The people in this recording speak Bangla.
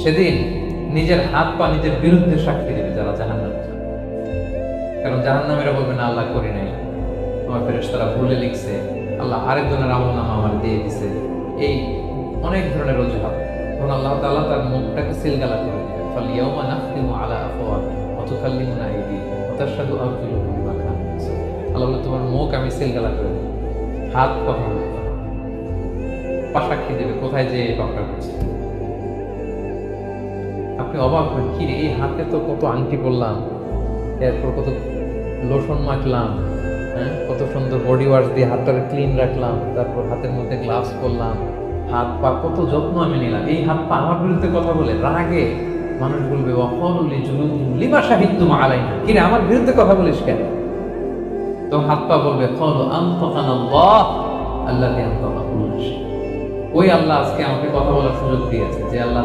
সেদিন নিজের হাত পা নিজের বিরুদ্ধে সাক্ষী দেবে যারা জাহান্নামে যাবে। কারণ জাহান্নামীরা বলবে না আল্লাহ করি নাই, আমার ফেরেশতারা ভুলে লিখছে, আল্লাহ আরেকজনের আমলনামা আমার দিয়ে দিছে, এই অনেক ধরনের অজুহাত। তখন আল্লাহ তাআলা তার মুখটাকে সিলগালা করে দিবেন। ফালিয়াউমা নাখতিমু আলা আফওয়াহিহিম ওয়া তুকাল্লিমুনা আইদিহিম ওয়া তাশহাদু আরজুলুহুম বিমা কানু ইয়াকসিবুন। আল্লাহ বলে তোমার মুখ আমি সিলগালা করে দেব, হাত কথা বলবে না, পা সাক্ষী দেবে কোথায় যে পাপটা করছে। আপনি অবাক হন, কি রে, এই হাতে তো কত আংটি পরলাম, এরপর কত লোশন মাখলাম, হ্যাঁ, কত সুন্দর বডি ওয়াশ দিয়ে হাতটাকে ক্লিন রাখলাম, তারপর হাতের মধ্যে গ্লাভস পরলাম, হাত পা কত যত্ন আমি নিলাম, এই হাত পা আমার বিরুদ্ধে কথা বলে রাগে মানুষ বলবে ওয়াকালুলি জুলুদিহিম লিমা শাহিদতুম আলাইনা, কি রে আমার বিরুদ্ধে কথা বলিস কেন? তো হাত পা বলবে ক্বালু আনতাকানাল্লাহ আল্লাযী আনতাকা কুল্লা শাই। ওই আল্লাহ আজকে আমাকে কথা বলার সুযোগ দিয়েছে, যে আল্লাহ